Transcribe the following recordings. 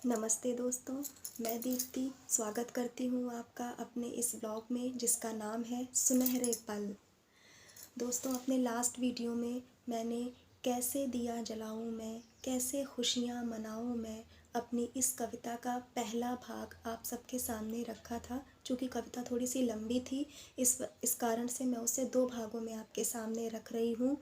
नमस्ते दोस्तों, मैं दीप्ति स्वागत करती हूँ आपका अपने इस ब्लॉग में जिसका नाम है सुनहरे पल। दोस्तों, अपने लास्ट वीडियो में मैंने कैसे दिया जलाऊँ मैं, कैसे खुशियाँ मनाऊँ मैं, अपनी इस कविता का पहला भाग आप सबके सामने रखा था। चूँकि कविता थोड़ी सी लंबी थी, इस कारण से मैं उसे 2 भागों में आपके सामने रख रही हूँ।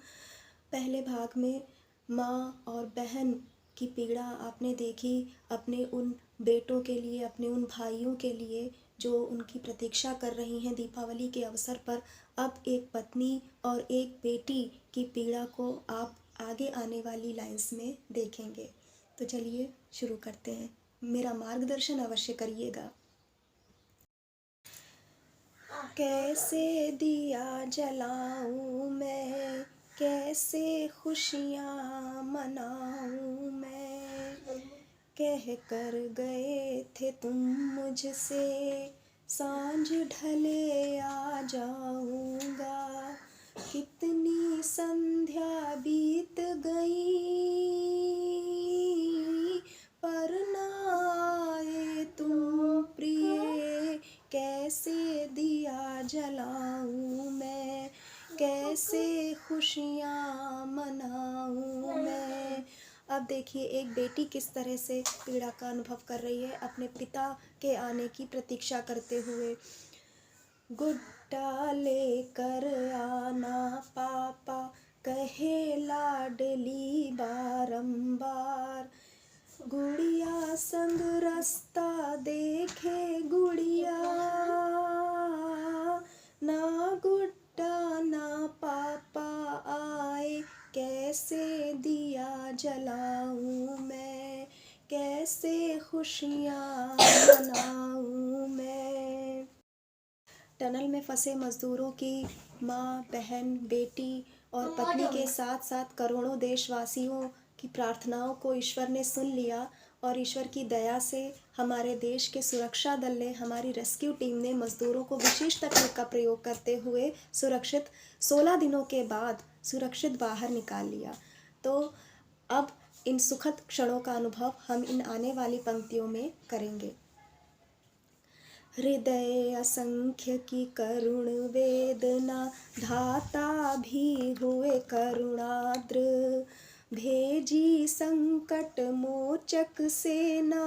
पहले भाग में माँ और बहन की पीड़ा आपने देखी, अपने उन बेटों के लिए, अपने उन भाइयों के लिए जो उनकी प्रतीक्षा कर रही हैं दीपावली के अवसर पर। अब एक पत्नी और एक बेटी की पीड़ा को आप आगे आने वाली लाइन्स में देखेंगे। तो चलिए शुरू करते हैं, मेरा मार्गदर्शन अवश्य करिएगा। कैसे दिया जलाऊं मैं, कैसे खुशियाँ मनाऊं मैं, कह कर गए थे तुम मुझसे सांझ ढले आ जाऊंगा। कितनी संध्या बीत गई पर ना आए तुम प्रिय। कैसे दिया जलाऊं मैं, कैसे खुशियाँ मनाऊं मैं। अब देखिए एक बेटी किस तरह से पीड़ा का अनुभव कर रही है अपने पिता के आने की प्रतीक्षा करते हुए। गुड्डा लेकर आना पापा, कहे लाडली बारंबार। गुड़िया संग रास्ता देखे गुड़िया, ना गुड्डा ना पापा आए। कैसे दिया जलाऊं मैं, कैसे खुशियाँ मनाऊं मैं। टनल में फंसे मजदूरों की माँ, बहन, बेटी और पत्नी के साथ साथ करोड़ों देशवासियों की प्रार्थनाओं को ईश्वर ने सुन लिया और ईश्वर की दया से हमारे देश के सुरक्षा दल ने, हमारी रेस्क्यू टीम ने मजदूरों को विशेष तकनीक का प्रयोग करते हुए सुरक्षित 16 दिनों के बाद सुरक्षित बाहर निकाल लिया। तो अब इन सुखद क्षणों का अनुभव हम इन आने वाली पंक्तियों में करेंगे। हृदय असंख्य की करुण वेदना, धाता भी हुए करुणाद्र। भेजी संकट मोचक सेना,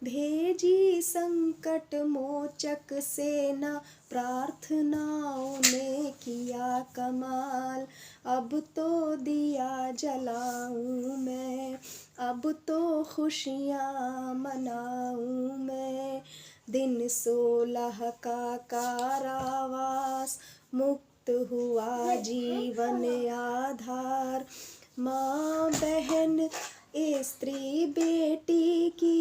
भेजी संकट मोचक सेना। प्रार्थनाओं ने किया कमाल, अब तो दिया जलाऊं मैं, अब तो खुशियाँ मनाऊं मैं। दिन 16 का कारावास, मुक्त हुआ जीवन आधार। माँ बहन ए स्त्री बेटी की,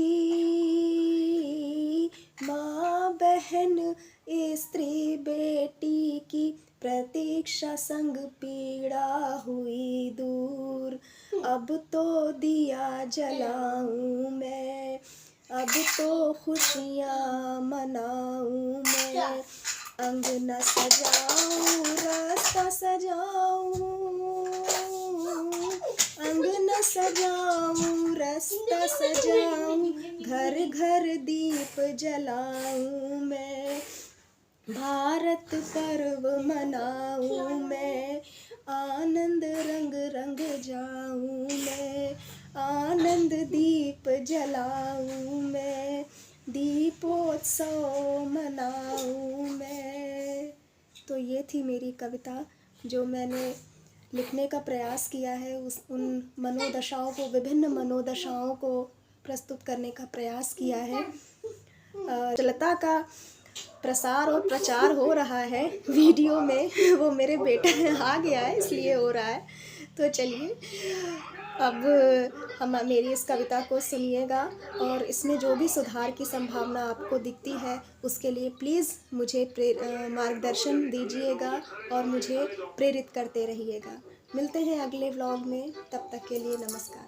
माँ बहन ए स्त्री बेटी की। प्रतीक्षा संग पीड़ा हुई दूर, अब तो दिया जलाऊं मैं, अब तो खुशियाँ मनाऊं मैं। अंगना सजाऊं रास्ता सजाऊं, अंगना सजाऊं रास्ता सजाऊं। घर घर दीप जलाऊं मैं, भारत पर्व मनाऊं मैं। आनंद रंग रंग जाऊं मैं, आनंद दीप जलाऊं मैं, दीपोत्सव मनाऊं मैं। तो ये थी मेरी कविता जो मैंने लिखने का प्रयास किया है। उन मनोदशाओं को, विभिन्न मनोदशाओं को प्रस्तुत करने का प्रयास किया है। चलता का प्रसार और प्रचार हो रहा है वीडियो में, वो मेरे बेटा आ गया है इसलिए हो रहा है। तो चलिए अब हम मेरी इस कविता को सुनिएगा और इसमें जो भी सुधार की संभावना आपको दिखती है उसके लिए प्लीज़ मुझे मार्गदर्शन दीजिएगा और मुझे प्रेरित करते रहिएगा। मिलते हैं अगले व्लॉग में, तब तक के लिए नमस्कार।